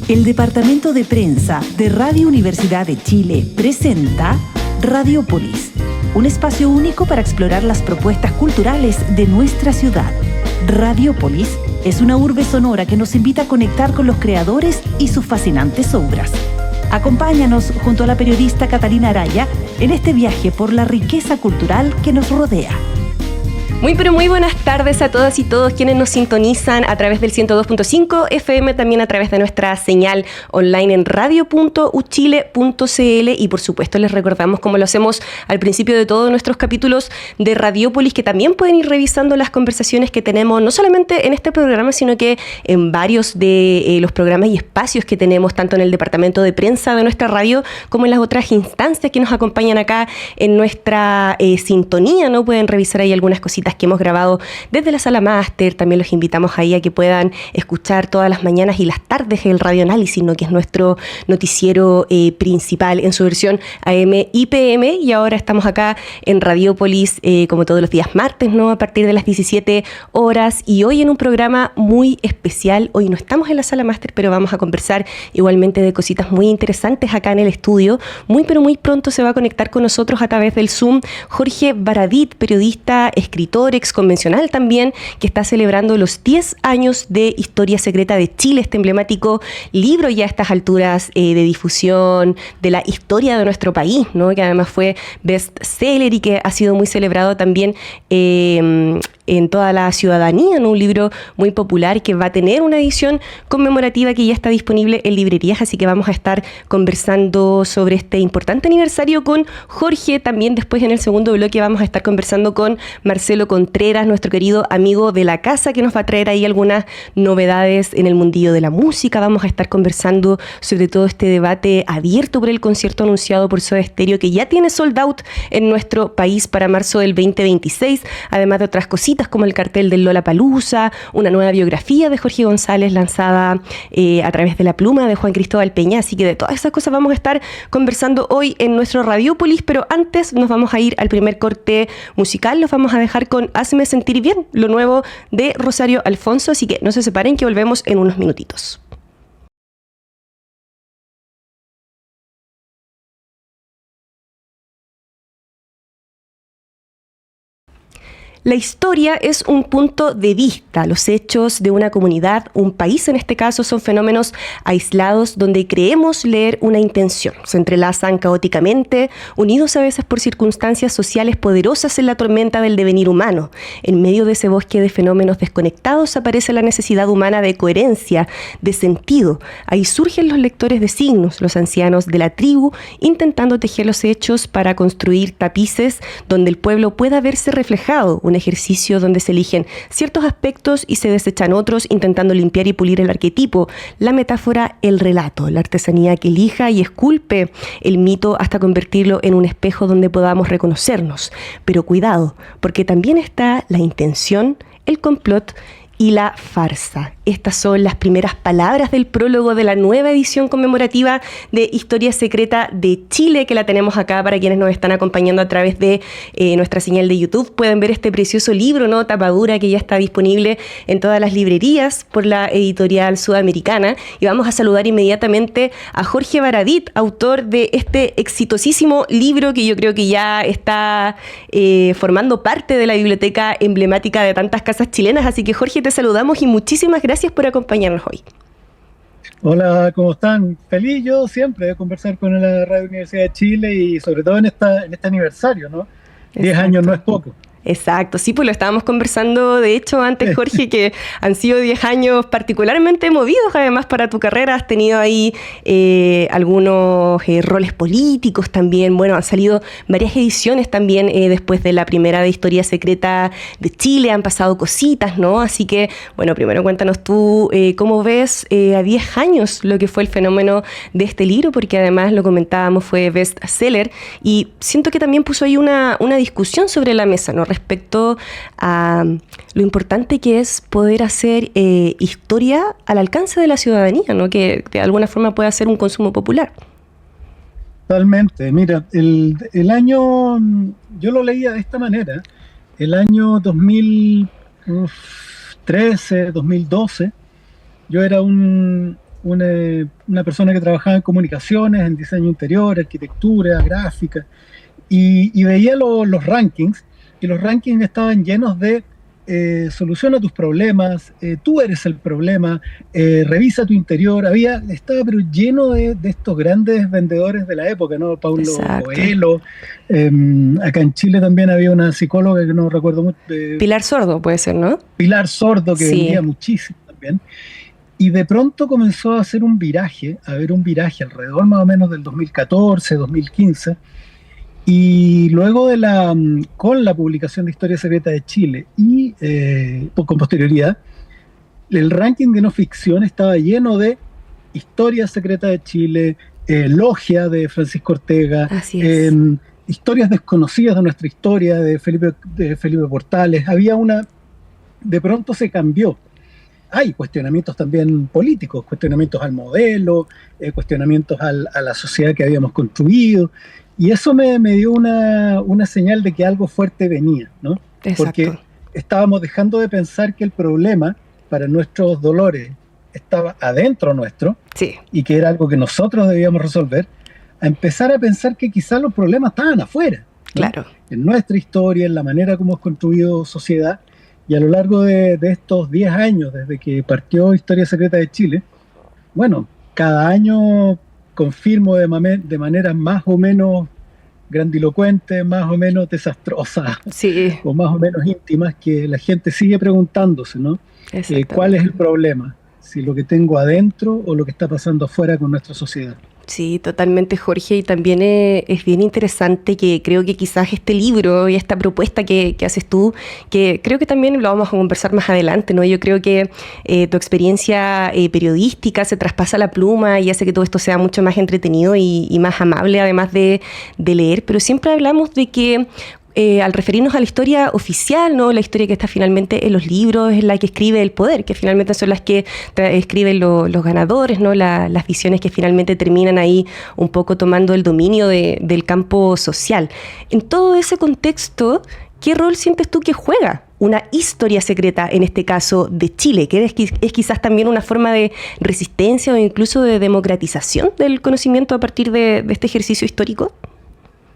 El Departamento de Prensa de Radio Universidad de Chile presenta Radiopolis, un espacio único para explorar las propuestas culturales de nuestra ciudad. Radiopolis es una urbe sonora que nos invita a conectar con los creadores y sus fascinantes obras. Acompáñanos junto a la periodista Catalina Araya en este viaje por la riqueza cultural que nos rodea. Muy buenas tardes a todas y todos quienes nos sintonizan a través del 102.5 FM, también a través de nuestra señal online en radio.uchile.cl y por supuesto les recordamos, como lo hacemos al principio de todos nuestros capítulos de Radiopolis, que también pueden ir revisando las conversaciones que tenemos no solamente en este programa, sino que en varios de los programas y espacios que tenemos tanto en el departamento de prensa de nuestra radio como en las otras instancias que nos acompañan acá en nuestra sintonía, ¿no? Pueden revisar ahí algunas cositas que hemos grabado desde la sala máster. También los invitamos ahí a que puedan escuchar todas las mañanas y las tardes el Radio Análisis, ¿no? Que es nuestro noticiero principal en su versión AM y PM, y ahora estamos acá en Radiopolis como todos los días martes, ¿no? A partir de las 17 horas, y hoy en un programa muy especial. Hoy no estamos en la sala máster, pero vamos a conversar igualmente de cositas muy interesantes acá en el estudio. Muy pronto se va a conectar con nosotros a través del Zoom Jorge Baradit, periodista, escritor, ex convencional también, que está celebrando los 10 años de Historia Secreta de Chile, este emblemático libro ya a estas alturas de difusión de la historia de nuestro país, ¿no? Que además fue bestseller y que ha sido muy celebrado también en toda la ciudadanía, ¿no? Un libro muy popular que va a tener una edición conmemorativa que ya está disponible en librerías, así que vamos a estar conversando sobre este importante aniversario con Jorge. También después en el segundo bloque vamos a estar conversando con Marcelo Contreras, nuestro querido amigo de la casa, que nos va a traer ahí algunas novedades en el mundillo de la música. Vamos a estar conversando sobre todo este debate abierto por el concierto anunciado por Soda Stereo, que ya tiene sold out en nuestro país para marzo del 2026, además de otras cositas como el cartel del Lollapalooza, una nueva biografía de Jorge González lanzada a través de la pluma de Juan Cristóbal Peña. Así que de todas esas cosas vamos a estar conversando hoy en nuestro Radiopolis, pero antes nos vamos a ir al primer corte musical. Los vamos a dejar con Hazme Sentir Bien, lo nuevo de Rosario Alfonso, así que no se separen que volvemos en unos minutitos. La historia es un punto de vista. Los hechos de una comunidad, un país en este caso, son fenómenos aislados donde creemos leer una intención. Se entrelazan caóticamente, unidos a veces por circunstancias sociales poderosas en la tormenta del devenir humano. En medio de ese bosque de fenómenos desconectados aparece la necesidad humana de coherencia, de sentido. Ahí surgen los lectores de signos, los ancianos de la tribu, intentando tejer los hechos para construir tapices donde el pueblo pueda verse reflejado. Un ejercicio donde se eligen ciertos aspectos y se desechan otros, intentando limpiar y pulir el arquetipo, la metáfora, el relato, la artesanía que elija y esculpe el mito hasta convertirlo en un espejo donde podamos reconocernos. Pero cuidado, porque también está la intención, el complot y la farsa. Estas son las primeras palabras del prólogo de la nueva edición conmemorativa de Historia Secreta de Chile, que la tenemos acá para quienes nos están acompañando a través de nuestra señal de YouTube. Pueden ver este precioso libro, ¿no? Tapadura, que ya está disponible en todas las librerías por la editorial sudamericana. Y vamos a saludar inmediatamente a Jorge Baradit, autor de este exitosísimo libro que yo creo que ya está formando parte de la biblioteca emblemática de tantas casas chilenas. Así que Jorge, te saludamos y muchísimas gracias por acompañarnos hoy. Hola, ¿cómo están? Feliz yo siempre de conversar con la Radio Universidad de Chile y sobre todo en este aniversario, ¿no? 10 años no es poco. Exacto, sí, pues lo estábamos conversando, de hecho, antes, Jorge, que han sido 10 años particularmente movidos, además, para tu carrera. Has tenido ahí algunos roles políticos también. Bueno, han salido varias ediciones también después de la primera de Historia Secreta de Chile. Han pasado cositas, ¿no? Así que, bueno, primero cuéntanos tú cómo ves a 10 años lo que fue el fenómeno de este libro, porque además, lo comentábamos, fue bestseller, y siento que también puso ahí una discusión sobre la mesa, ¿no? Respecto a lo importante que es poder hacer historia al alcance de la ciudadanía, ¿no? Que de alguna forma pueda ser un consumo popular. Totalmente. Mira, el año, yo lo leía de esta manera, el año 2013, 2012, yo era un una persona que trabajaba en comunicaciones, en diseño interior, arquitectura, gráfica, y veía los rankings, y los rankings estaban llenos de soluciona tus problemas, tú eres el problema, revisa tu interior. Estaba pero lleno de estos grandes vendedores de la época, ¿no? Paulo Coelho. Acá en Chile también había una psicóloga que no recuerdo mucho. Pilar Sordo puede ser, ¿no? Pilar Sordo, que vendía muchísimo también. Y de pronto comenzó a haber un viraje alrededor más o menos del 2014, 2015. Y luego con la publicación de Historia Secreta de Chile y con posterioridad, el ranking de no ficción estaba lleno de Historia Secreta de Chile, Logia de Francisco Ortega, historias desconocidas de nuestra historia de Felipe Portales. De pronto se cambió. Hay cuestionamientos también políticos, cuestionamientos al modelo, cuestionamientos a la sociedad que habíamos construido. Y eso me dio una señal de que algo fuerte venía, ¿no? Exacto. Porque estábamos dejando de pensar que el problema para nuestros dolores estaba adentro nuestro, y que era algo que nosotros debíamos resolver, a empezar a pensar que quizás los problemas estaban afuera, ¿no? Claro. En nuestra historia, en la manera como hemos construido sociedad, y a lo largo de estos 10 años, desde que partió Historia Secreta de Chile, bueno, cada año confirmo de manera más o menos grandilocuente, más o menos desastrosa, o más o menos íntimas, que la gente sigue preguntándose, ¿no? ¿Cuál es el problema? Si lo que tengo adentro o lo que está pasando afuera con nuestra sociedad. Sí, totalmente, Jorge, y también es bien interesante que creo que quizás este libro y esta propuesta que haces tú, que creo que también lo vamos a conversar más adelante, ¿no? Yo creo que tu experiencia periodística se traspasa la pluma y hace que todo esto sea mucho más entretenido y más amable, además de leer, pero siempre hablamos de que al referirnos a la historia oficial, ¿no? La historia que está finalmente en los libros, es la que escribe el poder, que finalmente son las que escriben los ganadores, ¿no? Las visiones que finalmente terminan ahí un poco tomando el dominio del campo social. En todo ese contexto, ¿qué rol sientes tú que juega una historia secreta, en este caso de Chile, que es quizás también una forma de resistencia o incluso de democratización del conocimiento a partir de este ejercicio histórico?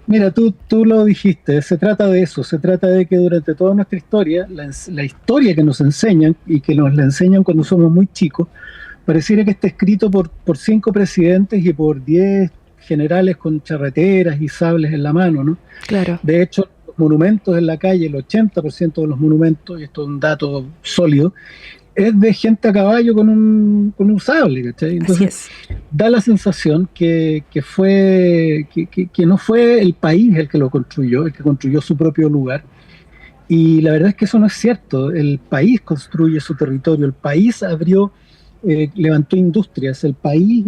Mira, tú lo dijiste, se trata de eso, se trata de que durante toda nuestra historia, la historia que nos enseñan y que nos la enseñan cuando somos muy chicos, pareciera que está escrito por 5 presidentes y por 10 generales con charreteras y sables en la mano, ¿no? Claro. De hecho, los monumentos en la calle, el 80% de los monumentos, y esto es un dato sólido, es de gente a caballo con un sable, ¿cachai? Entonces, da la sensación que no fue el país el que lo construyó, el que construyó su propio lugar. Y la verdad es que eso no es cierto. El país construye su territorio, el país levantó industrias, el país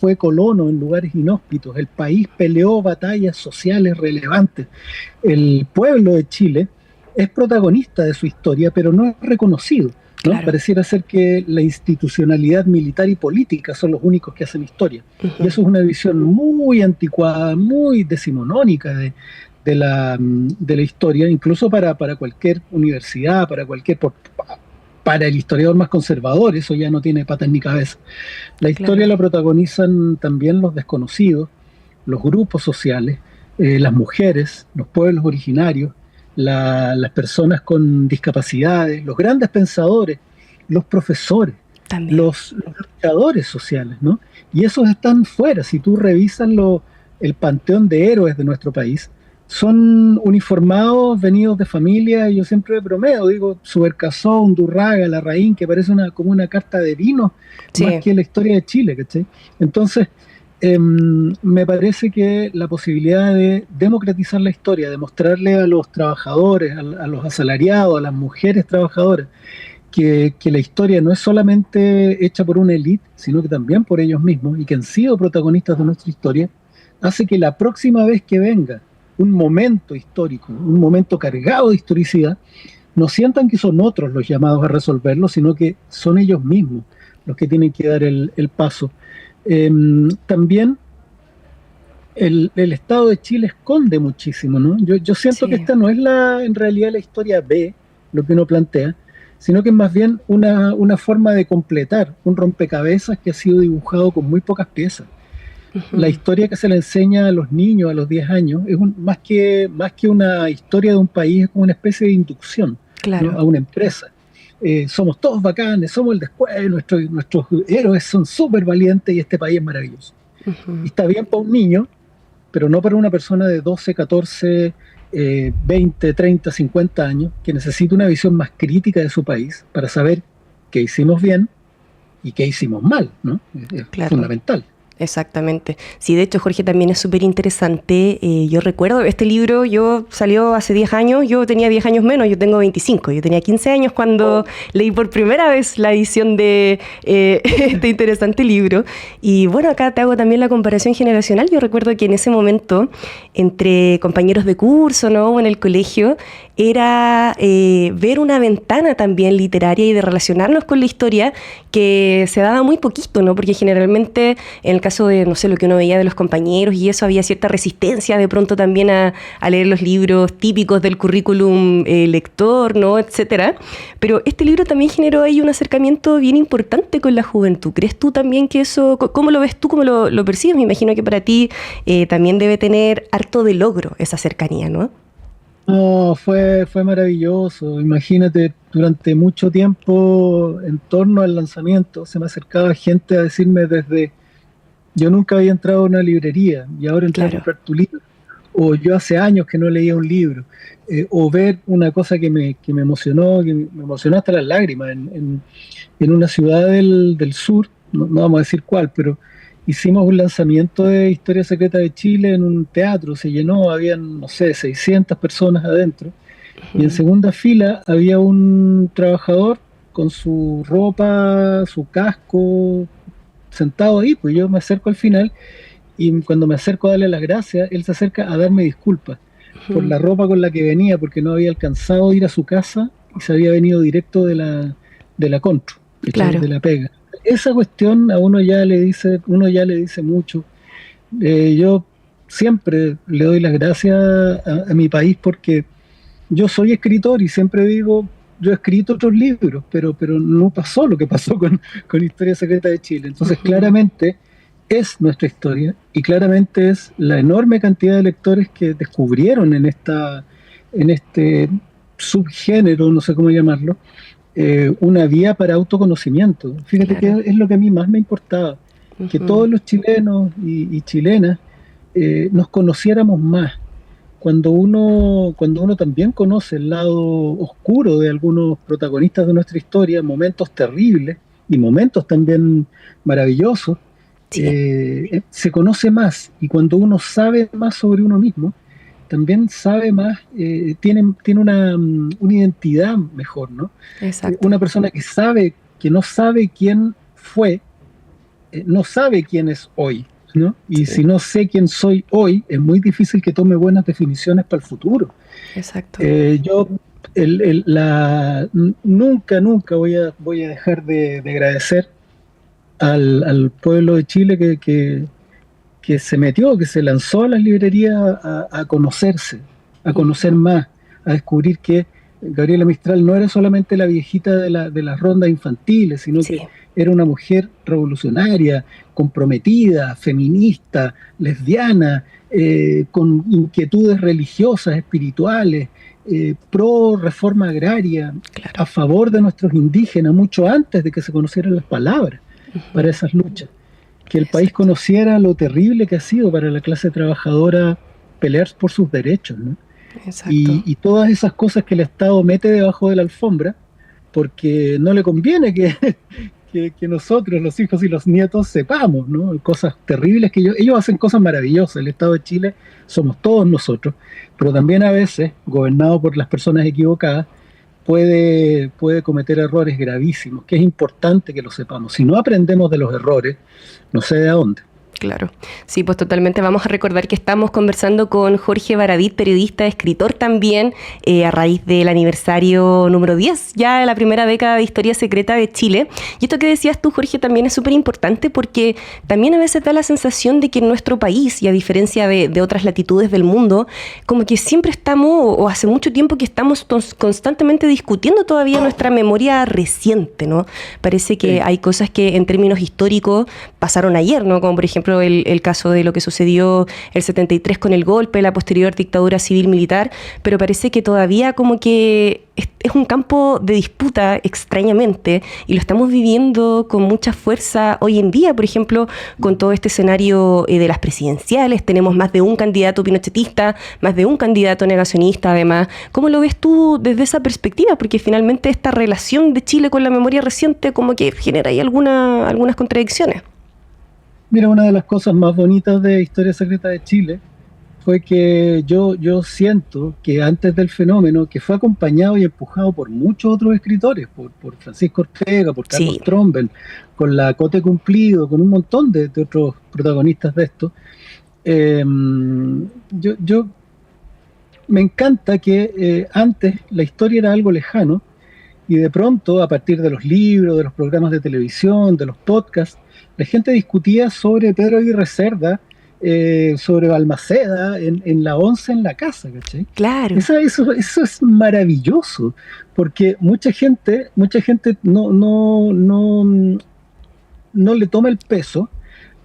fue colono en lugares inhóspitos, el país peleó batallas sociales relevantes. El pueblo de Chile es protagonista de su historia, pero no es reconocido, ¿no? Claro. Pareciera ser que la institucionalidad militar y política son los únicos que hacen historia. Y eso es una visión muy anticuada, muy decimonónica de la historia, incluso para cualquier universidad, para el historiador más conservador, eso ya no tiene patas ni cabeza. La historia la protagonizan también los desconocidos, los grupos sociales, las mujeres, los pueblos originarios, las personas con discapacidades, los grandes pensadores, los profesores, los luchadores sociales, ¿no? Y esos están fuera. Si tú revisas el panteón de héroes de nuestro país, son uniformados, venidos de familia, y yo siempre bromeo, digo, Subercaseaux, Undurraga, Larraín, que parece como una carta de vino, más que la historia de Chile, ¿cachai? Entonces, me parece que la posibilidad de democratizar la historia, de mostrarle a los trabajadores, a los asalariados, a las mujeres trabajadoras, que la historia no es solamente hecha por una élite, sino que también por ellos mismos, y que han sido protagonistas de nuestra historia, hace que la próxima vez que venga un momento histórico, un momento cargado de historicidad, no sientan que son otros los llamados a resolverlo, sino que son ellos mismos los que tienen que dar el paso. También el Estado de Chile esconde muchísimo, ¿no? Yo siento que esta no es en realidad la historia B, lo que uno plantea, sino que es más bien una forma de completar un rompecabezas que ha sido dibujado con muy pocas piezas. La historia que se le enseña a los niños a los 10 años es más que una historia de un país, es como una especie de inducción, claro, ¿no?, a una empresa. Somos todos bacanes, somos el después, nuestros héroes son súper valientes y este país es maravilloso. Y está bien para un niño, pero no para una persona de 12, 14, 20, 30, 50 años, que necesita una visión más crítica de su país para saber qué hicimos bien y qué hicimos mal, ¿no? Es fundamental. Exactamente. Sí, de hecho, Jorge, también es súper interesante. Yo recuerdo, este libro salió hace 10 años, yo tenía 10 años menos, yo tengo 25, yo tenía 15 años cuando leí por primera vez la edición de este interesante libro. Y bueno, acá te hago también la comparación generacional. Yo recuerdo que en ese momento, entre compañeros de curso, ¿no?, o en el colegio, era ver una ventana también literaria y de relacionarnos con la historia que se daba muy poquito, ¿no? Porque generalmente en el caso de, no sé, lo que uno veía de los compañeros y eso, había cierta resistencia de pronto también a leer los libros típicos del currículum lector, ¿no?, etcétera. Pero este libro también generó ahí un acercamiento bien importante con la juventud. ¿Crees tú también que eso, cómo lo ves tú, cómo lo percibes? Me imagino que para ti también debe tener harto de logro esa cercanía, ¿no? No, fue maravilloso. Imagínate, durante mucho tiempo, en torno al lanzamiento, se me acercaba gente a decirme yo nunca había entrado a una librería y ahora entré a comprar tu libro. O yo hace años que no leía un libro. O ver una cosa que me emocionó, hasta las lágrimas, en una ciudad del sur, no vamos a decir cuál, pero hicimos un lanzamiento de Historia Secreta de Chile en un teatro, se llenó, habían, no sé, 600 personas adentro, y en segunda fila había un trabajador con su ropa, su casco, sentado ahí. Pues yo me acerco al final, y cuando me acerco a darle las gracias, él se acerca a darme disculpas por la ropa con la que venía, porque no había alcanzado a ir a su casa y se había venido directo de la Contro, de la pega. Esa cuestión a uno ya le dice mucho. Yo siempre le doy las gracias a mi país, porque yo soy escritor y siempre digo, yo he escrito otros libros, pero no pasó lo que pasó con Historia Secreta de Chile. Entonces, claramente es nuestra historia y claramente es la enorme cantidad de lectores que descubrieron en este subgénero, no sé cómo llamarlo, una vía para autoconocimiento. Fíjate que es lo que a mí más me importaba, que todos los chilenos y chilenas nos conociéramos más. Cuando uno también conoce el lado oscuro de algunos protagonistas de nuestra historia, momentos terribles y momentos también maravillosos, se conoce más, y cuando uno sabe más sobre uno mismo, también sabe más, tiene una identidad mejor, ¿no? Exacto. Una persona que no sabe quién fue, no sabe quién es hoy, ¿no? Y si no sé quién soy hoy, es muy difícil que tome buenas definiciones para el futuro. Exacto. Yo nunca voy a dejar de agradecer al pueblo de Chile que se metió, que se lanzó a las librerías a conocerse, a conocer más, a descubrir que Gabriela Mistral no era solamente la viejita de las rondas infantiles, sino que era una mujer revolucionaria, comprometida, feminista, lesbiana, con inquietudes religiosas, espirituales, pro reforma agraria, a favor de nuestros indígenas, mucho antes de que se conocieran las palabras para esas luchas. Que el país conociera lo terrible que ha sido para la clase trabajadora pelear por sus derechos, ¿no? Y todas esas cosas que el Estado mete debajo de la alfombra, porque no le conviene que nosotros, los hijos y los nietos, sepamos, ¿no? Cosas terribles que ellos hacen cosas maravillosas. El Estado de Chile somos todos nosotros, pero también a veces, gobernado por las personas equivocadas, puede cometer errores gravísimos, que es importante que lo sepamos. Si no aprendemos de los errores, no sé de a dónde. Claro, sí, pues totalmente. Vamos a recordar que estamos conversando con Jorge Baradit, periodista, escritor también, a raíz del aniversario número 10, ya de la primera década de Historia Secreta de Chile. Y esto que decías tú, Jorge, también es súper importante porque también a veces da la sensación de que en nuestro país, y a diferencia de otras latitudes del mundo, como que siempre estamos, o hace mucho tiempo que estamos constantemente discutiendo todavía nuestra memoria reciente, ¿no? Parece que hay cosas que en términos históricos pasaron ayer, ¿no? Como por ejemplo el caso de lo que sucedió el 73 con el golpe, la posterior dictadura civil-militar, pero parece que todavía como que es un campo de disputa extrañamente y lo estamos viviendo con mucha fuerza hoy en día, por ejemplo, con todo este escenario de las presidenciales. Tenemos más de un candidato pinochetista, más de un candidato negacionista además. ¿Cómo lo ves tú desde esa perspectiva? Porque finalmente esta relación de Chile con la memoria reciente como que genera ahí algunas contradicciones. Mira, una de las cosas más bonitas de Historia Secreta de Chile fue que yo siento que antes del fenómeno, que fue acompañado y empujado por muchos otros escritores, por Francisco Ortega, por Carlos Tromben, con la Cote Cumplido, con un montón de otros protagonistas de esto, yo me encanta que antes la historia era algo lejano y de pronto, a partir de los libros, de los programas de televisión, de los podcasts, la gente discutía sobre Pedro Aguirre Cerda, sobre Balmaceda, en la 11 en la casa, ¿cachai? Claro. Eso es maravilloso, porque mucha gente no le toma el peso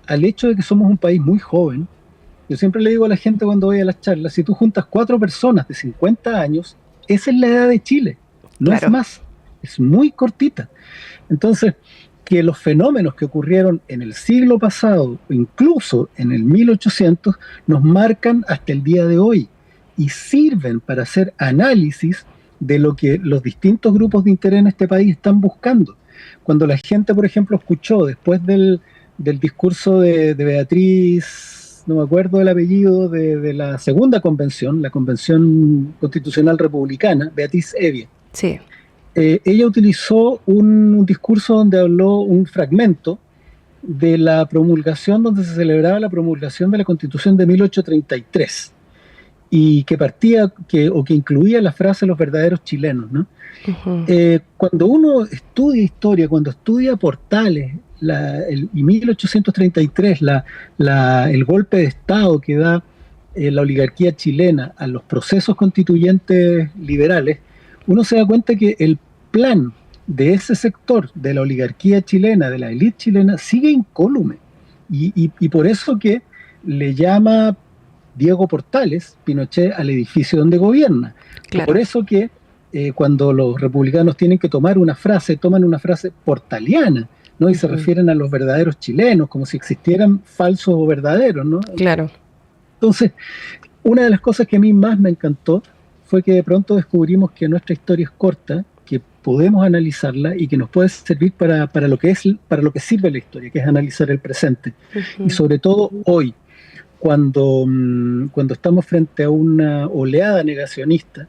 al hecho de que somos un país muy joven. Yo siempre le digo a la gente cuando voy a las charlas, si tú juntas 4 personas de 50 años, esa es la edad de Chile, no es más, es muy cortita. Entonces, que los fenómenos que ocurrieron en el siglo pasado, incluso en el 1800, nos marcan hasta el día de hoy y sirven para hacer análisis de lo que los distintos grupos de interés en este país están buscando. Cuando la gente, por ejemplo, escuchó después del discurso de Beatriz, no me acuerdo del apellido, de la segunda convención, la Convención Constitucional Republicana, Beatriz Evia. Sí. Ella utilizó un discurso donde habló un fragmento de la promulgación, donde se celebraba la promulgación de la Constitución de 1833 y que que incluía la frase "los verdaderos chilenos", ¿no? Uh-huh. Cuando uno estudia historia, cuando estudia Portales y 1833, el golpe de Estado que da la oligarquía chilena a los procesos constituyentes liberales, uno se da cuenta que el plan de ese sector, de la oligarquía chilena, de la élite chilena, sigue incólume. Y por eso que le llama Diego Portales, Pinochet, al edificio donde gobierna. Claro. Por eso que cuando los republicanos tienen que tomar una frase, toman una frase portaliana, ¿no? Y se refieren a los verdaderos chilenos, como si existieran falsos o verdaderos, ¿no? Claro. Entonces, una de las cosas que a mí más me encantó fue que de pronto descubrimos que nuestra historia es corta, que podemos analizarla y que nos puede servir para lo que sirve la historia, que es analizar el presente. Uh-huh. Y sobre todo hoy, cuando estamos frente a una oleada negacionista,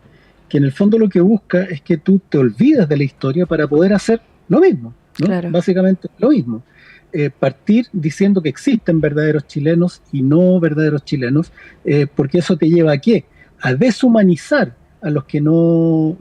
que en el fondo lo que busca es que tú te olvides de la historia para poder hacer lo mismo, ¿no? Claro. Básicamente lo mismo. Partir diciendo que existen verdaderos chilenos y no verdaderos chilenos, porque eso te lleva ¿a qué? A deshumanizar a los que no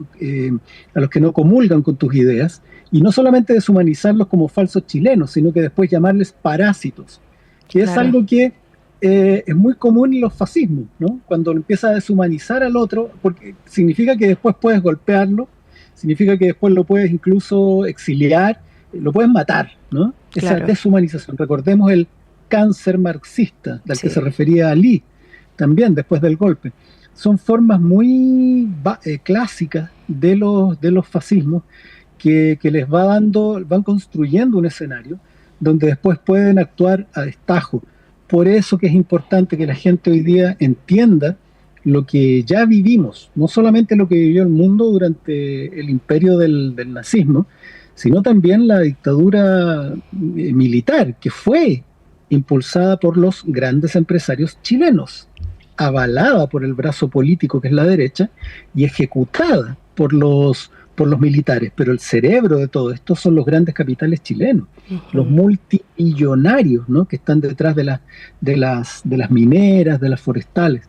comulgan con tus ideas, y no solamente deshumanizarlos como falsos chilenos, sino que después llamarles parásitos, que claro. Es algo que es muy común en los fascismos, ¿no? Cuando empieza a deshumanizar al otro, porque significa que después puedes golpearlo, significa que después lo puedes incluso exiliar, lo puedes matar, ¿no? Esa claro. Deshumanización. Recordemos el cáncer marxista al que se refería Lee también después del golpe. Son formas muy clásicas de los fascismos que les van construyendo un escenario donde después pueden actuar a destajo. Por eso que es importante que la gente hoy día entienda lo que ya vivimos, no solamente lo que vivió el mundo durante el imperio del nazismo, sino también la dictadura militar, que fue impulsada por los grandes empresarios chilenos, avalada por el brazo político que es la derecha y ejecutada por los por los militares, pero el cerebro de todo esto son los grandes capitales chilenos, los multimillonarios, ¿no?, que están detrás de las mineras, de las forestales.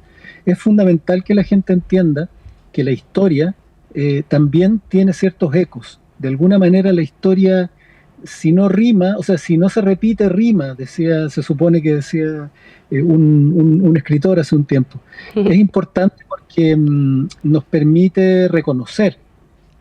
Es fundamental que la gente entienda que la historia también tiene ciertos ecos. De alguna manera la historia, si no rima, o sea, si no se repite, rima, se supone que decía un escritor hace un tiempo. Es importante porque nos permite reconocer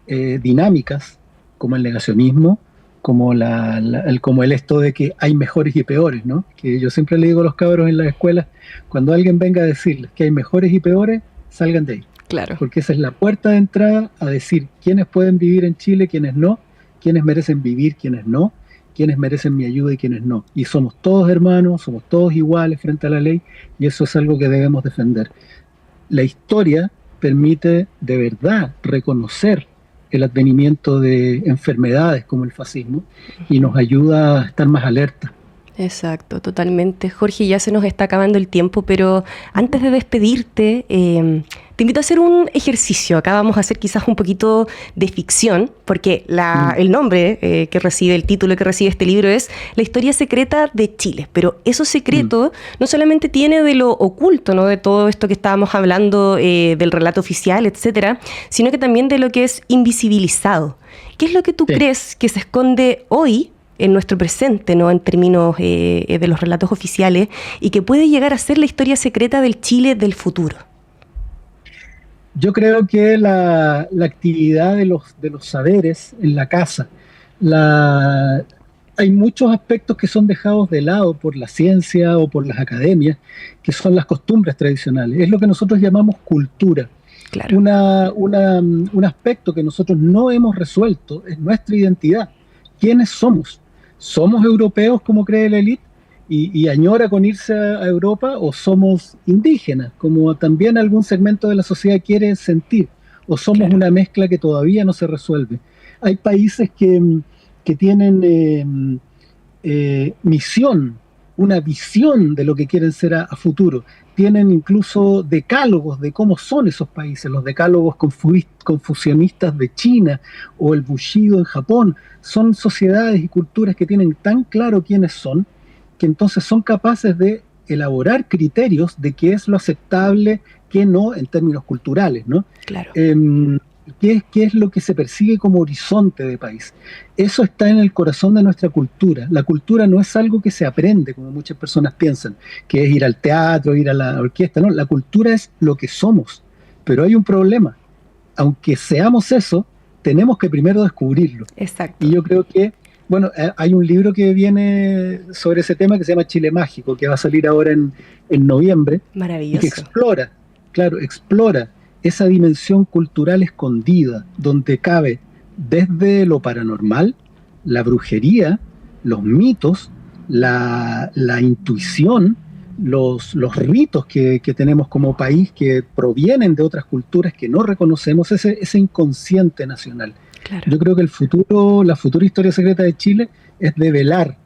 dinámicas como el negacionismo, como el esto de que hay mejores y peores, ¿no? Que yo siempre le digo a los cabros en las escuelas, cuando alguien venga a decirles que hay mejores y peores, salgan de ahí. Claro. Porque esa es la puerta de entrada a decir quiénes pueden vivir en Chile, quiénes no, quiénes merecen vivir, quiénes no, quiénes merecen mi ayuda y quiénes no. Y somos todos hermanos, somos todos iguales frente a la ley, y eso es algo que debemos defender. La historia permite de verdad reconocer el advenimiento de enfermedades como el fascismo y nos ayuda a estar más alerta. Exacto, totalmente. Jorge, ya se nos está acabando el tiempo, pero antes de despedirte, te invito a hacer un ejercicio. Acá vamos a hacer quizás un poquito de ficción, porque el nombre que recibe, el título que recibe este libro es La historia secreta de Chile. Pero eso secreto no solamente tiene de lo oculto, ¿no?, de todo esto que estábamos hablando, del relato oficial, etcétera, sino que también de lo que es invisibilizado. ¿Qué es lo que tú crees que se esconde hoy en nuestro presente, ¿no?, en términos de los relatos oficiales, y que puede llegar a ser la historia secreta del Chile del futuro? Yo creo que la actividad de los saberes en la casa, hay muchos aspectos que son dejados de lado por la ciencia o por las academias, que son las costumbres tradicionales. Es lo que nosotros llamamos cultura. Claro. Un aspecto que nosotros no hemos resuelto es nuestra identidad. ¿Quiénes somos? ¿Somos europeos como cree la élite y añora con irse a Europa, o somos indígenas, como también algún segmento de la sociedad quiere sentir, o somos una mezcla que todavía no se resuelve? Hay países que tienen misión, una visión de lo que quieren ser a futuro. Tienen incluso decálogos de cómo son esos países, los decálogos confucianistas de China o el Bushido en Japón. Son sociedades y culturas que tienen tan claro quiénes son, que entonces son capaces de elaborar criterios de qué es lo aceptable, qué no, en términos culturales, ¿no? Claro. ¿Qué es lo que se persigue como horizonte de país? Eso está en el corazón de nuestra cultura. La cultura no es algo que se aprende, como muchas personas piensan, que es ir al teatro, ir a la orquesta. No, la cultura es lo que somos. Pero hay un problema. Aunque seamos eso, tenemos que primero descubrirlo. Exacto. Y yo creo que, bueno, hay un libro que viene sobre ese tema que se llama Chile Mágico, que va a salir ahora en noviembre. Maravilloso. Y que explora esa dimensión cultural escondida, donde cabe desde lo paranormal, la brujería, los mitos, la intuición, los ritos que tenemos como país, que provienen de otras culturas que no reconocemos, ese inconsciente nacional. Claro. Yo creo que la futura historia secreta de Chile es develar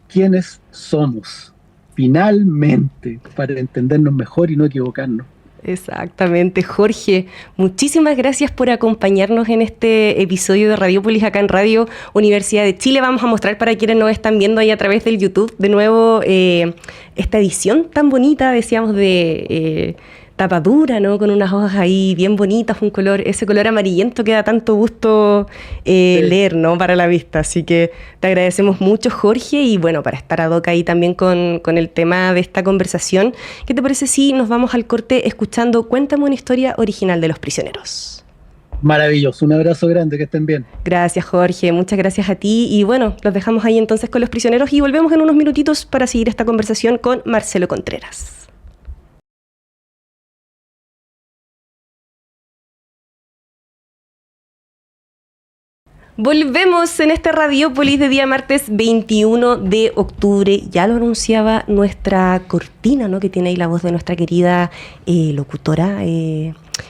quiénes somos, finalmente, para entendernos mejor y no equivocarnos. Exactamente, Jorge, muchísimas gracias por acompañarnos en este episodio de Radiópolis acá en Radio Universidad de Chile. Vamos a mostrar para quienes nos están viendo ahí a través del YouTube de nuevo esta edición tan bonita, decíamos, de tapadura, ¿no?, con unas hojas ahí bien bonitas, ese color amarillento que da tanto gusto leer, ¿no?, para la vista. Así que te agradecemos mucho, Jorge, y bueno, para estar ad hoc ahí también con el tema de esta conversación, ¿qué te parece si nos vamos al corte escuchando Cuéntame una historia original de Los Prisioneros? Maravilloso, un abrazo grande, que estén bien. Gracias, Jorge, muchas gracias a ti, y bueno, los dejamos ahí entonces con Los Prisioneros y volvemos en unos minutitos para seguir esta conversación con Marcelo Contreras. Volvemos en este Radiópolis de día martes 21 de octubre. Ya lo anunciaba nuestra cortina, ¿no?, que tiene ahí la voz de nuestra querida locutora,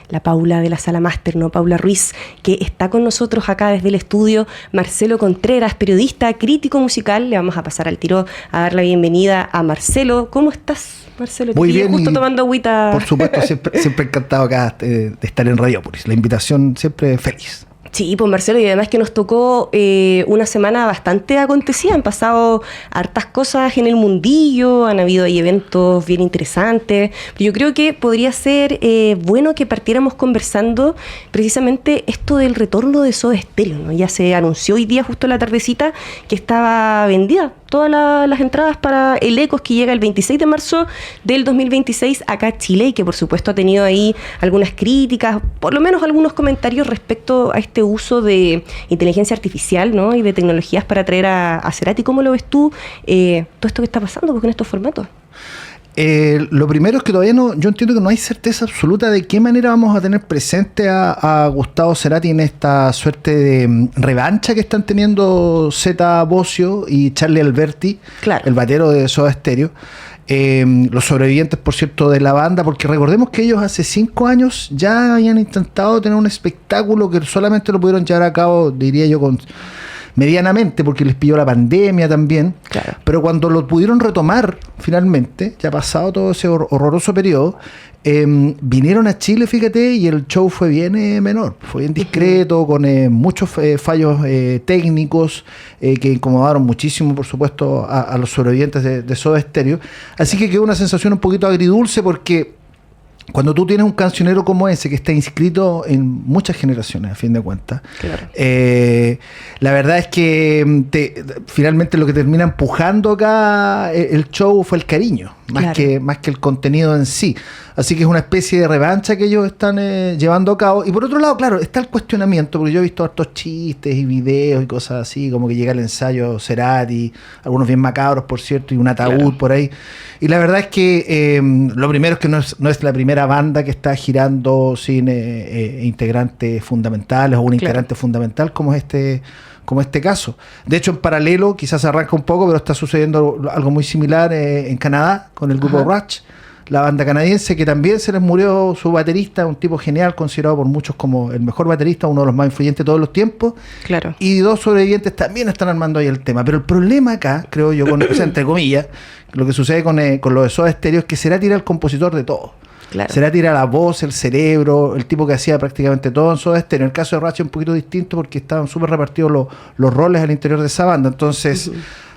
la Paula de la Sala Máster, ¿no?, Paula Ruiz, que está con nosotros acá desde el estudio. Marcelo Contreras, periodista, crítico musical. Le vamos a pasar al tiro a dar la bienvenida a Marcelo. ¿Cómo estás, Marcelo? Muy bien. Justo tomando agüita. Por supuesto, siempre encantado acá de estar en Radiópolis. La invitación siempre feliz. Sí, pues Marcelo, y además que nos tocó una semana bastante acontecida. Han pasado hartas cosas en el mundillo, han habido ahí eventos bien interesantes. Pero yo creo que podría ser bueno que partiéramos conversando precisamente esto del retorno de Soda Stereo, ¿no? Ya se anunció hoy día, justo en la tardecita, que estaba vendida todas las entradas para el Ecos, que llega el 26 de marzo del 2026 acá a Chile, y que por supuesto ha tenido ahí algunas críticas, por lo menos algunos comentarios respecto a este uso de inteligencia artificial, ¿no? Y de tecnologías para traer a Cerati. ¿Cómo lo ves tú, todo esto que está pasando con estos formatos? Lo primero es que todavía yo entiendo que no hay certeza absoluta de qué manera vamos a tener presente a Gustavo Cerati en esta suerte de revancha que están teniendo Zeta Bosio y Charlie Alberti, claro, el batero de Soda Stereo. Los sobrevivientes, por cierto, de la banda, porque recordemos que ellos hace 5 años ya habían intentado tener un espectáculo que solamente lo pudieron llevar a cabo, diría yo, medianamente, porque les pilló la pandemia también, claro. Pero cuando lo pudieron retomar finalmente, ya pasado todo ese horroroso periodo, vinieron a Chile, fíjate, y el show fue bien menor, fue bien discreto, con muchos fallos técnicos que incomodaron muchísimo, por supuesto, a los sobrevivientes de Soda Stereo. Así que quedó una sensación un poquito agridulce, porque cuando tú tienes un cancionero como ese que está inscrito en muchas generaciones, a fin de cuentas, claro, la verdad es que finalmente lo que termina empujando acá el show fue el cariño, más que el contenido en sí. Así que es una especie de revancha que ellos están llevando a cabo. Y por otro lado, claro, está el cuestionamiento, porque yo he visto hartos chistes y videos y cosas así, como que llega el ensayo Cerati, algunos bien macabros, por cierto, y un ataúd, claro, por ahí. Y la verdad es que lo primero es que no es la primera banda que está girando sin integrantes fundamentales o un integrante fundamental como este caso. De hecho, en paralelo, quizás arranca un poco, pero está sucediendo algo muy similar en Canadá con el grupo Rush, la banda canadiense, que también se les murió su baterista, un tipo genial, considerado por muchos como el mejor baterista, uno de los más influyentes de todos los tiempos. Claro. Y 2 sobrevivientes también están armando ahí el tema. Pero el problema acá, creo yo, o sea, entre comillas, lo que sucede con lo de Soda Stereo es que Cerati era el compositor de todo. Claro. Cerati era la voz, el cerebro, el tipo que hacía prácticamente todo en Soda Stereo. En el caso de Rush es un poquito distinto porque estaban súper repartidos los roles al interior de esa banda. Entonces,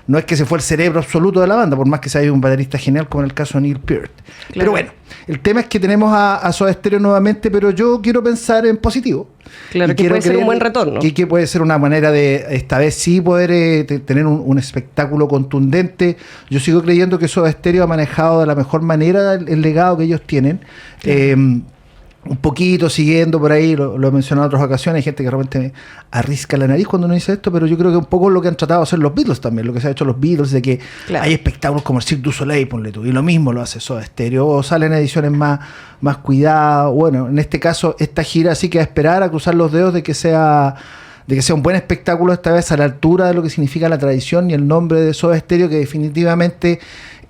no es que se fue el cerebro absoluto de la banda, por más que sea un baterista genial como en el caso de Neil Peart. Claro. Pero bueno, el tema es que tenemos a Soda Stereo nuevamente, pero yo quiero pensar en positivo. Claro, que puede ser un buen retorno. Que puede ser una manera de, esta vez sí, poder tener un espectáculo contundente. Yo sigo creyendo que Soda Stereo ha manejado de la mejor manera el legado que ellos tienen. Claro. Un poquito siguiendo por ahí, lo he mencionado en otras ocasiones, hay gente que realmente arrisca la nariz cuando uno dice esto, pero yo creo que un poco lo que han tratado de hacer los Beatles también, lo que se ha hecho los Beatles, de que hay espectáculos como el Cirque du Soleil, ponle tú, y lo mismo lo hace Soda Stereo, o salen ediciones más cuidadas. Bueno, en este caso, esta gira sí que a esperar, a cruzar los dedos de que sea un buen espectáculo, esta vez a la altura de lo que significa la tradición y el nombre de Soda Stereo, que definitivamente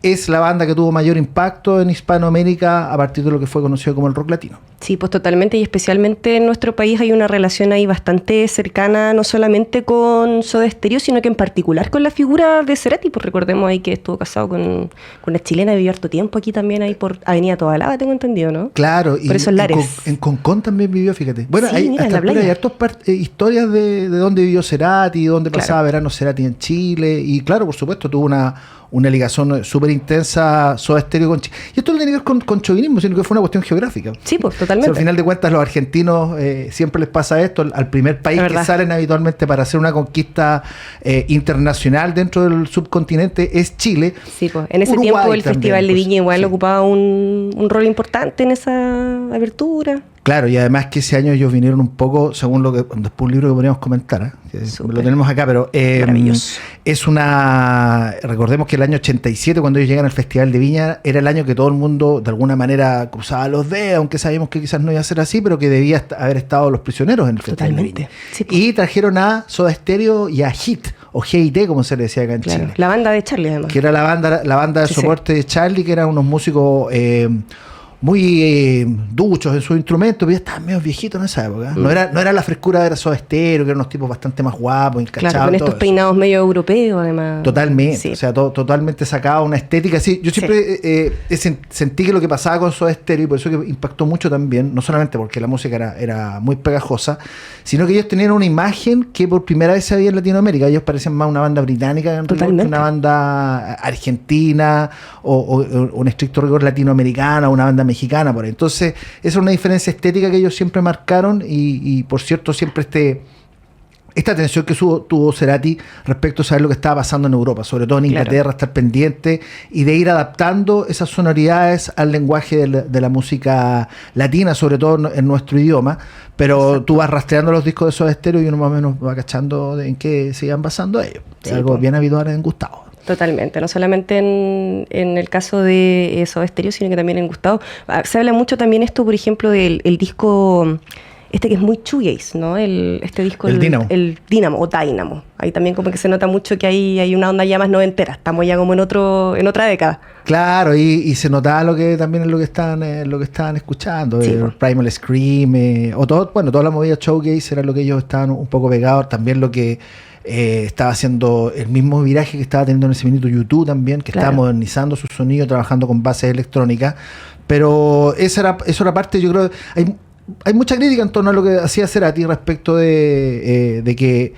es la banda que tuvo mayor impacto en Hispanoamérica a partir de lo que fue conocido como el rock latino. Sí, pues totalmente, y especialmente en nuestro país hay una relación ahí bastante cercana, no solamente con Soda Stereo, sino que en particular con la figura de Cerati. Pues recordemos ahí que estuvo casado con una chilena, vivió harto tiempo aquí también, ahí por Avenida Tobalaba, tengo entendido, ¿no? Claro, por esos lares. En Concón también vivió, fíjate. Bueno, sí, hay hartas historias de dónde vivió Cerati, dónde pasaba verano Cerati en Chile, y claro, por supuesto, tuvo una ligación súper intensa Soda Stereo con Chile. Y esto no tiene que ver con chauvinismo, sino que fue una cuestión geográfica. Sí, pues totalmente. O sea, al final de cuentas, los argentinos siempre les pasa esto. Al primer país que salen habitualmente para hacer una conquista internacional dentro del subcontinente es Chile. Sí, pues en ese Uruguay tiempo el también, Festival de Viña igual ocupaba un rol importante en esa abertura. Claro, y además que ese año ellos vinieron un poco, según lo que después un libro que podríamos comentar, que lo tenemos acá, pero recordemos que el año 87, cuando ellos llegan al Festival de Viña, era el año que todo el mundo de alguna manera cruzaba los dedos, aunque sabíamos que quizás no iba a ser así, pero que debía haber estado Los Prisioneros en el Festival de Viña. Sí, pues. Y trajeron a Soda Stereo y a HIT, o GIT, como se le decía acá en Chile. La banda de Charlie, además. Que era la banda de soporte de Charlie, que eran unos músicos muy duchos en sus instrumentos, pero ya estaban medio viejitos en esa época. No era la frescura de Soda Stereo, que eran unos tipos bastante más guapos, encachados. Claro, con estos peinados medio europeos, además. Totalmente, sí. O sea, totalmente sacado una estética así. Yo siempre sentí que lo que pasaba con Soda Stereo, y por eso que impactó mucho también, no solamente porque la música era muy pegajosa, sino que ellos tenían una imagen que por primera vez se veía en Latinoamérica. Ellos parecían más una banda británica en rigor que una banda argentina o un estricto rigor latinoamericana o una banda mexicana por ahí. Entonces esa es una diferencia estética que ellos siempre marcaron y por cierto siempre esta atención que tuvo Cerati respecto a saber lo que estaba pasando en Europa, sobre todo en Inglaterra, estar pendiente y de ir adaptando esas sonoridades al lenguaje de la música latina, sobre todo en nuestro idioma. Pero tú vas rastreando los discos de Soda Stereo y uno más o menos va cachando en qué se iban basando ellos. Es algo bien habitual en Gustavo. Totalmente, no solamente en el caso de Soda Stereo, sino que también en Gustavo. Se habla mucho también esto, por ejemplo, del disco, que es muy shoegaze, ¿no? Este disco, el Dynamo. El Dynamo o Dynamo. Ahí también como que se nota mucho que hay una onda ya más noventera. Estamos ya como en otra década. Claro, y se notaba también es lo que estaban escuchando, sí, Primal Scream, toda la movida showcase era lo que ellos estaban un poco pegados, también lo que estaba haciendo el mismo viraje que estaba teniendo en ese minuto YouTube también, que estaba modernizando su sonido, trabajando con bases electrónicas, pero eso era parte, yo creo, hay mucha crítica en torno a lo que hacía Cerati respecto de que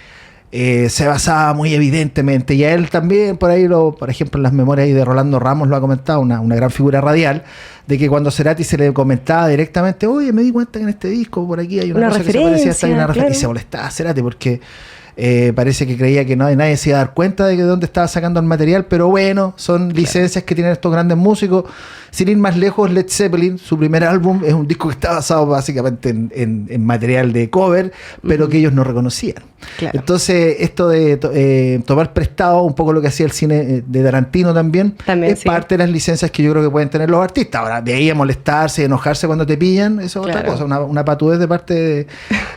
se basaba muy evidentemente, y a él también por ahí, por ejemplo en las memorias de Rolando Ramos lo ha comentado, una gran figura radial, de que cuando Cerati se le comentaba directamente, oye, me di cuenta que en este disco por aquí hay una cosa que se parecía a esta, y se molestaba a Cerati porque parece que creía que nadie se iba a dar cuenta de dónde estaba sacando el material, pero bueno, son licencias que tienen estos grandes músicos. Sin ir más lejos, Led Zeppelin, su primer álbum, es un disco que está basado básicamente en material de cover, pero que ellos no reconocían. Claro. Entonces, esto de tomar prestado, un poco lo que hacía el cine de Tarantino también es parte de las licencias que yo creo que pueden tener los artistas. Ahora, de ahí a molestarse y enojarse cuando te pillan, eso es otra cosa, una patudez de parte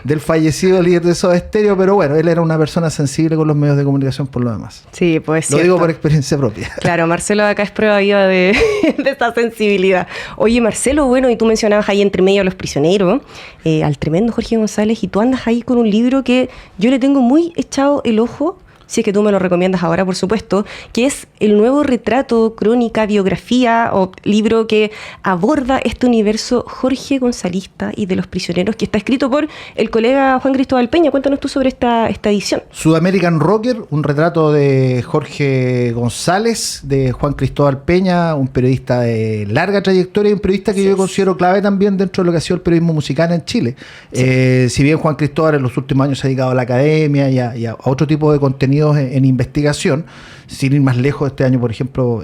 del fallecido líder de Soda Stereo, pero bueno, él era una persona sensible con los medios de comunicación por lo demás. Sí, pues lo digo por experiencia propia. Claro, Marcelo acá es prueba viva de esta sensibilidad. Oye, Marcelo, bueno, y tú mencionabas ahí entre medio a Los Prisioneros, al tremendo Jorge González, y tú andas ahí con un libro que yo le tengo muy echado el ojo, si es que tú me lo recomiendas ahora, por supuesto, que es el nuevo retrato, crónica, biografía o libro que aborda este universo Jorge Gonzalista y de Los Prisioneros, que está escrito por el colega Juan Cristóbal Peña. Cuéntanos tú sobre esta edición. Sudamerican Rocker, un retrato de Jorge González, de Juan Cristóbal Peña, un periodista de larga trayectoria y un periodista que yo considero clave también dentro de lo que ha sido el periodismo musical en Chile. Si bien Juan Cristóbal en los últimos años se ha dedicado a la academia y a otro tipo de contenido en investigación, sin ir más lejos, este año, por ejemplo,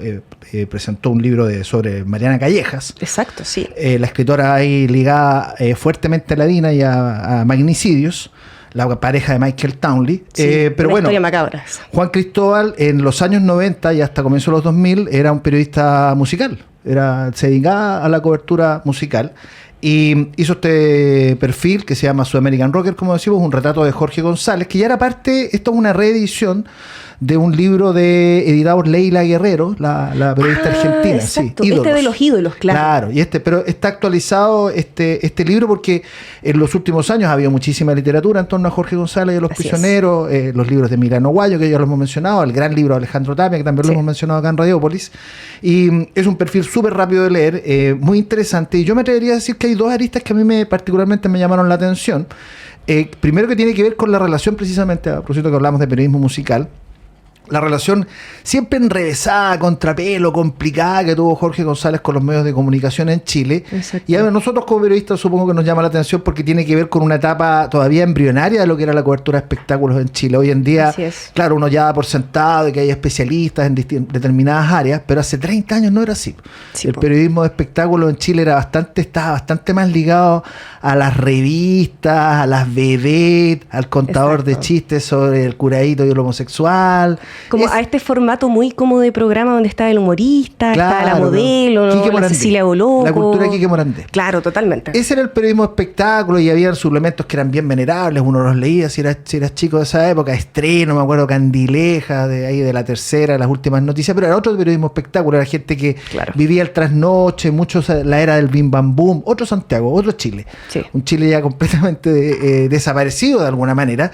presentó un libro sobre Mariana Callejas. Exacto, sí. La escritora ahí ligada fuertemente a la DINA y a magnicidios, la pareja de Michael Townley. Pero bueno, macabra. Juan Cristóbal en los años 90 y hasta comienzos de los 2000 era un periodista musical, se dedicaba a la cobertura musical. Y hizo este perfil que se llama Sudamerican Rocker, como decimos, un retrato de Jorge González, que ya era parte, esto es una reedición de un libro editado por Leila Guerrero, la periodista argentina. Exacto, sí, de los ídolos, claro. Claro, pero está actualizado este libro porque en los últimos años ha habido muchísima literatura en torno a Jorge González y a Los Prisioneros, los libros de Milano Guayo, que ya lo hemos mencionado, el gran libro de Alejandro Tapia, que también lo hemos mencionado acá en Radiópolis, y es un perfil súper rápido de leer, muy interesante, y yo me atrevería a decir que hay dos aristas que a mí particularmente me llamaron la atención. Primero, que tiene que ver con la relación, precisamente, a propósito que hablamos de periodismo musical, la relación siempre enrevesada, contrapelo, complicada que tuvo Jorge González con los medios de comunicación en Chile. Exacto. Y a nosotros como periodistas supongo que nos llama la atención porque tiene que ver con una etapa todavía embrionaria de lo que era la cobertura de espectáculos en Chile. Hoy en día, claro, uno ya da por sentado de que hay especialistas en determinadas áreas, pero hace 30 años no era así. El periodismo de espectáculos en Chile estaba bastante más ligado a las revistas, a las vedettes, al contador de chistes sobre el curadito y el homosexual, Como a este formato muy como de programa donde está el humorista, está la modelo, la Cecilia Boloco. La cultura de Quique Morandé. Claro, totalmente. Ese era el periodismo de espectáculo y había suplementos que eran bien venerables, uno los leía si eras chico de esa época, Estreno, me acuerdo, Candileja, de ahí de La Tercera, las últimas noticias, pero era otro periodismo de espectáculo, era gente que vivía el trasnoche, muchos la era del bim bam boom, otro Santiago, otro Chile. Sí. Un Chile ya completamente desaparecido de alguna manera.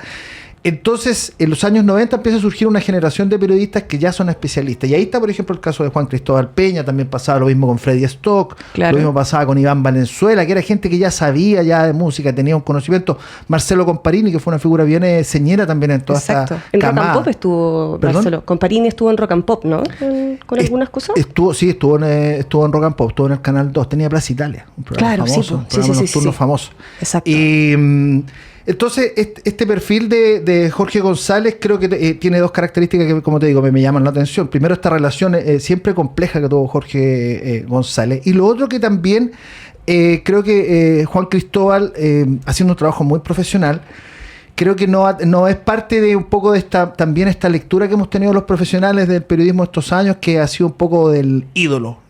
Entonces, en los años 90 empieza a surgir una generación de periodistas que ya son especialistas. Y ahí está, por ejemplo, el caso de Juan Cristóbal Peña, también pasaba lo mismo con Freddy Stock, lo mismo pasaba con Iván Valenzuela, que era gente que ya sabía ya de música, tenía un conocimiento. Marcelo Comparini, que fue una figura bien señera también en toda esta camada. En Rock and Pop estuvo Marcelo. Comparini estuvo en Rock and Pop, ¿no? Con algunas cosas. Estuvo en Rock and Pop, estuvo en el Canal 2, tenía Plaza Italia, un programa famoso, un programa nocturno famoso. Exacto. Y entonces, este perfil de Jorge González creo que tiene dos características que, como te digo, me llaman la atención. Primero, esta relación siempre compleja que tuvo Jorge González. Y lo otro que también creo que Juan Cristóbal, haciendo un trabajo muy profesional, creo que no es parte de un poco de también esta lectura que hemos tenido los profesionales del periodismo estos años, que ha sido un poco del ídolo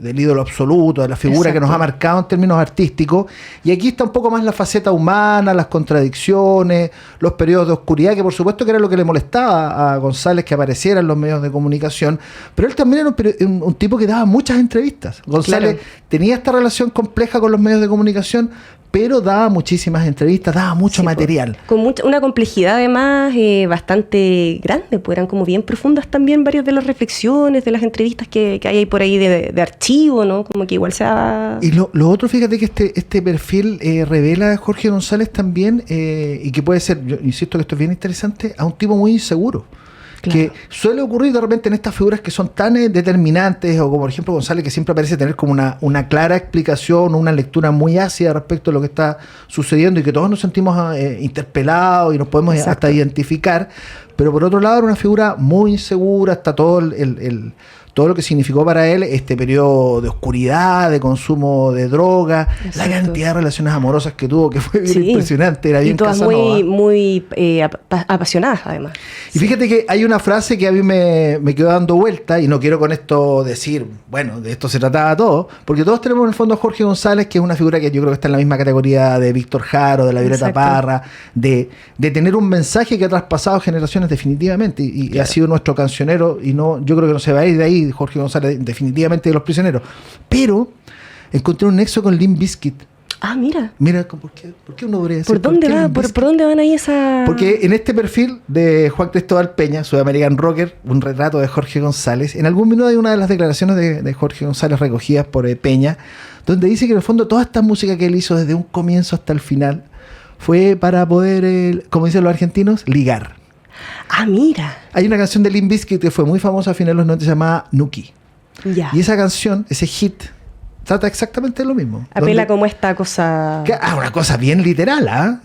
absoluto, de la figura que nos ha marcado en términos artísticos. Y aquí está un poco más la faceta humana, las contradicciones, los periodos de oscuridad, que por supuesto que era lo que le molestaba a González que apareciera en los medios de comunicación. Pero él también era un tipo que daba muchas entrevistas. González tenía esta relación compleja con los medios de comunicación, pero daba muchísimas entrevistas, daba mucho material. Con una complejidad además bastante grande, pues eran como bien profundas también varias de las reflexiones, de las entrevistas que hay por ahí de archivo, ¿no? Como que igual sea... Y lo otro, fíjate que este perfil revela a Jorge González también, y que puede ser, yo insisto que esto es bien interesante, a un tipo muy inseguro. Claro. Que suele ocurrir de repente en estas figuras que son tan determinantes, o como por ejemplo González, que siempre parece tener como una clara explicación, una lectura muy ácida respecto a lo que está sucediendo y que todos nos sentimos interpelados y nos podemos hasta identificar, pero por otro lado era una figura muy insegura, hasta todo todo lo que significó para él este periodo de oscuridad, de consumo de droga, la cantidad de relaciones amorosas que tuvo, que fue bien impresionante, era bien Casanova. Y todas muy apasionadas, además. Y fíjate que hay una frase que a mí me quedó dando vuelta, y no quiero con esto decir, bueno, de esto se trataba todo, porque todos tenemos en el fondo a Jorge González, que es una figura que yo creo que está en la misma categoría de Víctor Jaro, de la Violeta Parra, de tener un mensaje que ha traspasado generaciones definitivamente, y ha sido nuestro cancionero, y yo creo que no se va a ir de ahí, Jorge González, definitivamente de Los Prisioneros. Pero encontré un nexo con Limp Bizkit. Ah, mira. Mira, ¿por qué uno podría decir? ¿Por dónde van ahí esa...? Porque en este perfil de Juan Cristóbal Peña, Sudamerican Rocker, un retrato de Jorge González, en algún minuto hay una de las declaraciones de Jorge González recogidas por Peña, donde dice que en el fondo toda esta música que él hizo desde un comienzo hasta el final fue para poder, como dicen los argentinos, ligar. Ah, mira. Hay una canción de Limp Bizkit que fue muy famosa a finales de los 90, se llamaba Nuki. Ya. Y esa canción, ese hit, trata exactamente lo mismo. Apela como esta cosa... una cosa bien literal,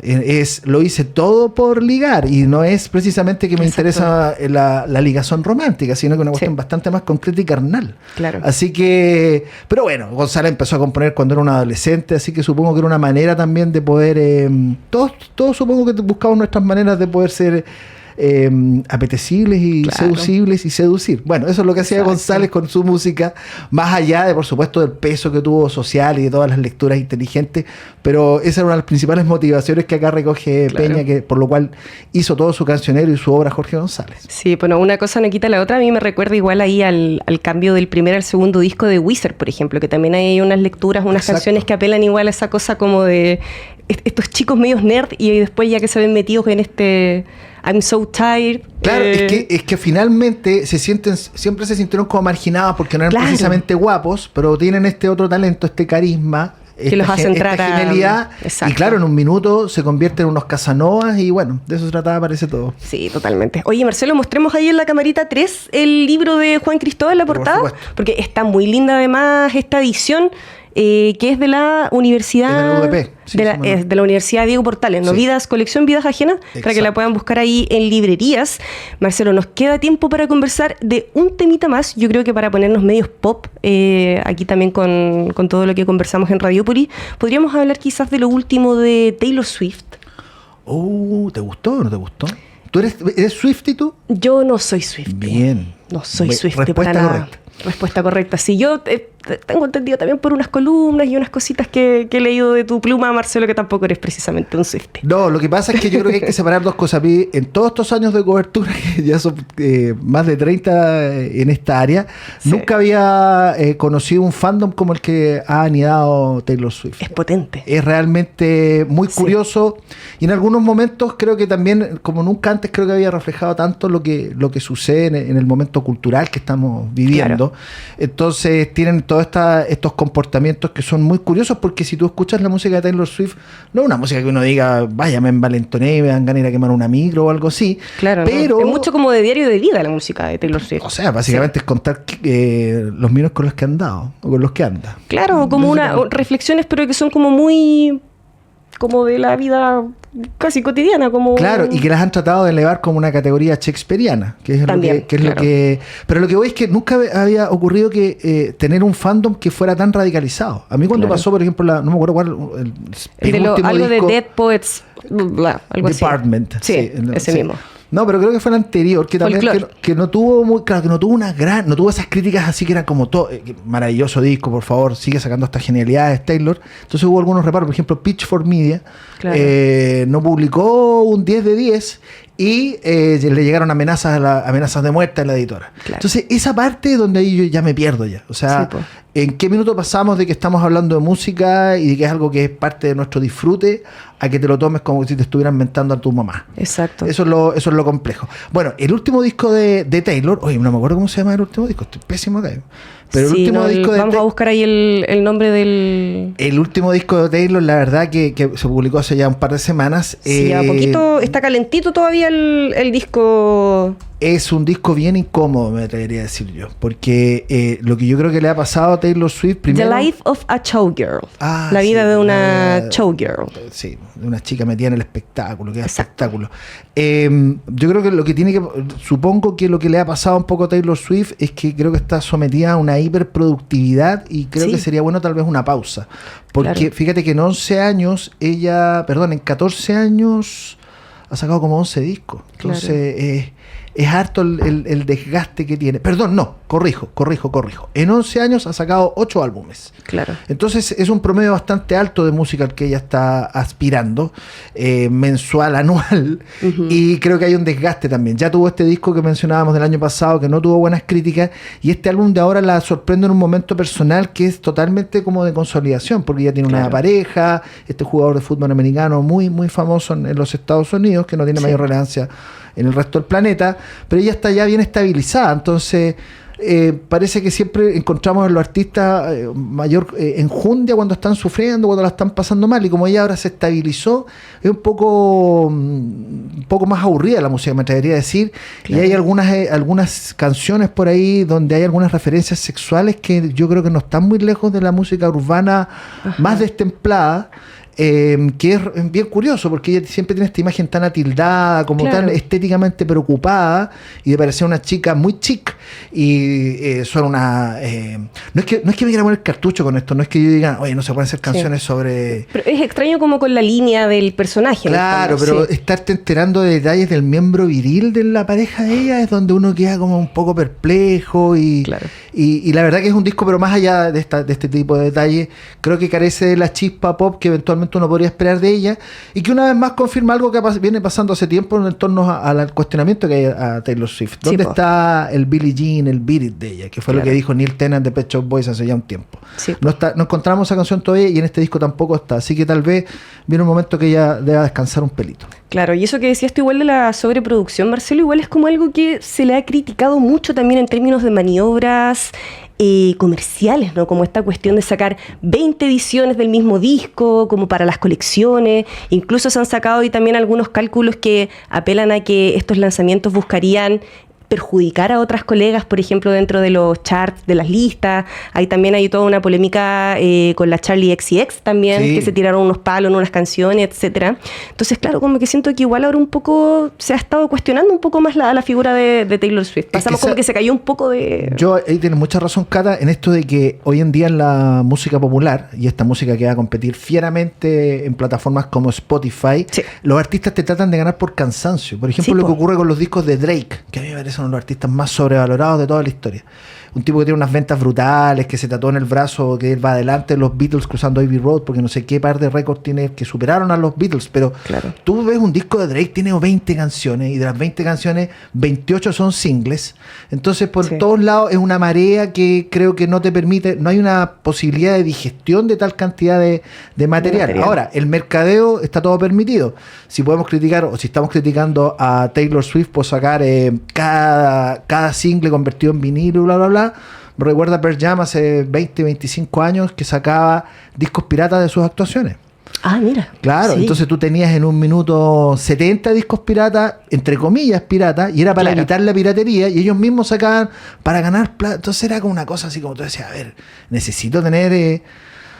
lo hice todo por ligar, y no es precisamente que me interesa la ligazón romántica, sino que una cuestión bastante más concreta y carnal. Claro. Así que... Pero bueno, González empezó a componer cuando era un adolescente, así que supongo que era una manera también de poder... Todos supongo que buscamos nuestras maneras de poder ser... apetecibles y seducibles y seducir. Bueno, eso es lo que hacía González con su música, más allá de, por supuesto, del peso que tuvo social y de todas las lecturas inteligentes, pero esa era una de las principales motivaciones que acá recoge Peña, que por lo cual hizo todo su cancionero y su obra Jorge González. Sí, bueno, una cosa no quita la otra. A mí me recuerda igual ahí al cambio del primer al segundo disco de Weezer, por ejemplo, que también hay unas lecturas, unas canciones que apelan igual a esa cosa como de estos chicos medios nerd, y después ya que se ven metidos en este I'm so tired. Claro, es que finalmente siempre se sintieron como marginados porque no eran precisamente guapos, pero tienen este otro talento, este carisma, que los hace entrar esta genialidad. Y claro, en un minuto se convierten en unos Casanovas, y bueno, de eso se trataba, parece todo. Sí, totalmente. Oye, Marcelo, mostremos ahí en la camarita 3 el libro de Juan Cristóbal, la portada, porque está muy linda además esta edición. Que es de la Universidad... de la UDP. De la Universidad Diego Portales, ¿no? Sí. Colección Vidas Ajenas, para que la puedan buscar ahí en librerías. Marcelo, nos queda tiempo para conversar de un temita más, yo creo que para ponernos medios pop, aquí también con todo lo que conversamos en Radiópolis. Podríamos hablar quizás de lo último de Taylor Swift. ¿Te gustó o no te gustó? ¿Tú eres Swiftie tú? Yo no soy Swiftie. Bien. No soy Swiftie Respuesta para nada. correcta. Respuesta correcta. Sí, yo tengo entendido también por unas columnas y unas cositas que he leído de tu pluma, Marcelo, que tampoco eres precisamente un Swiftie. No, lo que pasa es que yo creo que hay que separar dos cosas. En todos estos años de cobertura, que ya son más de 30 en esta área, sí, nunca había conocido un fandom como el que ha anidado Taylor Swift. Es potente. Es realmente muy curioso, y en algunos momentos creo que también, como nunca antes, creo que había reflejado tanto lo que sucede en el momento cultural que estamos viviendo. Claro. Entonces tienen todos estos comportamientos que son muy curiosos, porque si tú escuchas la música de Taylor Swift, no es una música que uno diga, vaya, me envalentoné y me dan ganas de ir a quemar una micro o algo así. Claro, pero es mucho como de diario de vida la música de Taylor Swift. O sea, básicamente es contar los minutos con los que han dado, o con los que anda. Claro, como reflexiones, pero que son como muy... como de la vida casi cotidiana, como... Claro, y que las han tratado de elevar como una categoría shakespeariana, que es también, lo que es claro. Lo que... Pero lo que voy es que nunca había ocurrido que tener un fandom que fuera tan radicalizado. A mí cuando pasó, por ejemplo, no me acuerdo cuál, el de algo disco, de Dead Poets, algo Department, así. Sí, ese mismo. No, pero creo que fue el anterior, que también que no tuvo no tuvo esas críticas así que eran como todo, maravilloso disco, por favor, sigue sacando estas genialidades, Taylor. Entonces hubo algunos reparos, por ejemplo, Pitchfork Media no publicó un 10 de 10 y le llegaron amenazas de muerte a la editora. Claro. Entonces, esa parte donde ahí yo ya me pierdo ya. O sea, sí, ¿en qué minuto pasamos de que estamos hablando de música y de que es algo que es parte de nuestro disfrute a que te lo tomes como si te estuvieran mentando a tu mamá? Exacto. Eso es lo complejo. Bueno, el último disco de Taylor, oye, no me acuerdo cómo se llama el último disco, estoy pésimo acá. Pero sí, el último disco de vamos a buscar ahí el nombre del... El último disco de Taylor, la verdad que se publicó hace ya un par de semanas. Sí, a poquito, está calentito todavía el disco. Es un disco bien incómodo, me atrevería a decir yo, porque lo que yo creo que le ha pasado a Taylor Swift primero... The Life of a Showgirl. La vida de una showgirl. Sí, de una chica metida en el espectáculo, que es espectáculo. Yo creo que supongo que lo que le ha pasado un poco a Taylor Swift es que creo que está sometida a una hiperproductividad y creo que sería bueno tal vez una pausa. Porque fíjate que en 11 años en 14 años ha sacado como 11 discos. Entonces es harto el desgaste que tiene. Perdón, no, corrijo. En 11 años ha sacado 8 álbumes. Claro. Entonces es un promedio bastante alto de música al que ella está aspirando, mensual, anual, y creo que hay un desgaste también. Ya tuvo este disco que mencionábamos del año pasado, que no tuvo buenas críticas, y este álbum de ahora la sorprende en un momento personal que es totalmente como de consolidación, porque ella tiene una pareja, este jugador de fútbol americano muy, muy famoso en los Estados Unidos, que no tiene mayor relevancia en el resto del planeta, pero ella está ya bien estabilizada. Entonces parece que siempre encontramos en los artistas mayor enjundia cuando están sufriendo, cuando la están pasando mal, y como ella ahora se estabilizó, es un poco más aburrida la música, me atrevería a decir. Y hay algunas canciones por ahí donde hay algunas referencias sexuales que yo creo que no están muy lejos de la música urbana más destemplada. Que es bien curioso, porque ella siempre tiene esta imagen tan atildada, como tan estéticamente preocupada, y de parecer una chica muy chic, y son una... no es que me quiera poner cartucho con esto, no es que yo diga, oye, no se pueden hacer canciones sobre... Pero es extraño como con la línea del personaje. Claro, pero estarte enterando de detalles del miembro viril de la pareja de ella es donde uno queda como un poco perplejo, y la verdad que es un disco, pero más allá de este tipo de detalles, creo que carece de la chispa pop que eventualmente uno podría esperar de ella, y que una vez más confirma algo que viene pasando hace tiempo en torno al cuestionamiento que hay a Taylor Swift. ¿Dónde está el Billie Jean, el Beat It de ella? Que fue lo que dijo Neil Tennant de Pet Shop Boys hace ya un tiempo. No encontramos esa canción todavía, y en este disco tampoco está, así que tal vez viene un momento que ella deba descansar un pelito. Claro, y eso que decías tú igual de la sobreproducción, Marcelo, igual es como algo que se le ha criticado mucho también en términos de maniobras comerciales, ¿no? Como esta cuestión de sacar 20 ediciones del mismo disco, como para las colecciones. Incluso se han sacado hoy también algunos cálculos que apelan a que estos lanzamientos buscarían perjudicar a otras colegas, por ejemplo, dentro de los charts, de las listas. Ahí también hay toda una polémica con la Charli XCX también, que se tiraron unos palos en unas canciones, etcétera. Entonces, claro, como que siento que igual ahora un poco se ha estado cuestionando un poco más la figura de Taylor Swift. Pasamos como que se cayó un poco de... Ahí tienes mucha razón, Cata, en esto de que hoy en día en la música popular, y esta música que va a competir fieramente en plataformas como Spotify, los artistas te tratan de ganar por cansancio. Por ejemplo, lo que ocurre con los discos de Drake, que a mí me parece uno de los artistas más sobrevalorados de toda la historia. Un tipo que tiene unas ventas brutales, que se tatuó en el brazo, que él va adelante de los Beatles cruzando Abbey Road, porque no sé qué par de récords tiene que superaron a los Beatles, pero tú ves un disco de Drake, tiene 20 canciones, y de las 20 canciones, 28 son singles. Entonces, por todos lados, es una marea que creo que no te permite, no hay una posibilidad de digestión de tal cantidad de material. Ahora, el mercadeo está todo permitido. Si podemos criticar, o si estamos criticando a Taylor Swift por sacar cada single convertido en vinilo, bla, bla, bla, me recuerda a Pearl Jam hace 20, 25 años que sacaba discos piratas de sus actuaciones. Ah, mira. Claro, entonces tú tenías en un minuto 70 discos piratas, entre comillas piratas, y era para evitar la piratería, y ellos mismos sacaban para ganar plata. Entonces era como una cosa así como tú decías, a ver, necesito tener...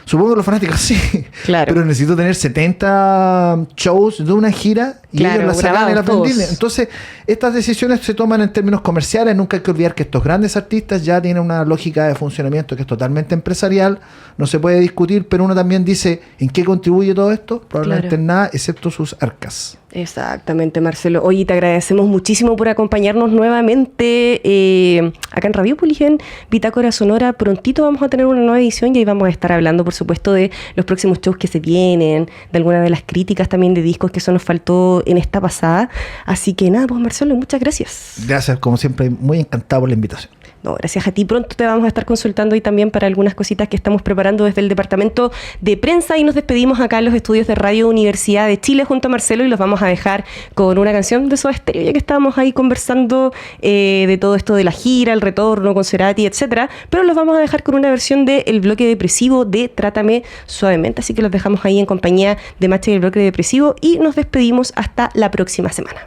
Supongo que los fanáticos sí, pero necesito tener 70 shows de una gira y ellos las sacan y las venden. Entonces, estas decisiones se toman en términos comerciales. Nunca hay que olvidar que estos grandes artistas ya tienen una lógica de funcionamiento que es totalmente empresarial, no se puede discutir, pero uno también dice, ¿en qué contribuye todo esto? Probablemente en nada, excepto sus arcas. Exactamente, Marcelo. Oye, te agradecemos muchísimo por acompañarnos nuevamente acá en Radiopolis, en Bitácora Sonora. Prontito vamos a tener una nueva edición y ahí vamos a estar hablando, por supuesto, de los próximos shows que se vienen, de algunas de las críticas también de discos, que eso nos faltó en esta pasada. Así que nada, pues Marcelo, muchas gracias. Gracias, como siempre, muy encantado por la invitación. No, gracias a ti. Pronto te vamos a estar consultando y también para algunas cositas que estamos preparando desde el departamento de prensa, y nos despedimos acá en los estudios de Radio Universidad de Chile junto a Marcelo, y los vamos a dejar con una canción de Soda Stereo, ya que estábamos ahí conversando de todo esto de la gira, el retorno con Cerati, etcétera, pero los vamos a dejar con una versión de El Bloque Depresivo de Trátame Suavemente, así que los dejamos ahí en compañía de Macha y El Bloque Depresivo, y nos despedimos hasta la próxima semana.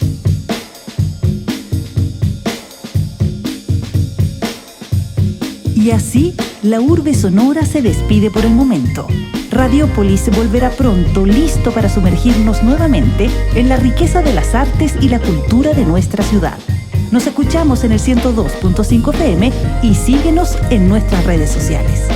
Y así, la urbe sonora se despide por el momento. Radiopolis volverá pronto, listo para sumergirnos nuevamente en la riqueza de las artes y la cultura de nuestra ciudad. Nos escuchamos en el 102.5 FM y síguenos en nuestras redes sociales.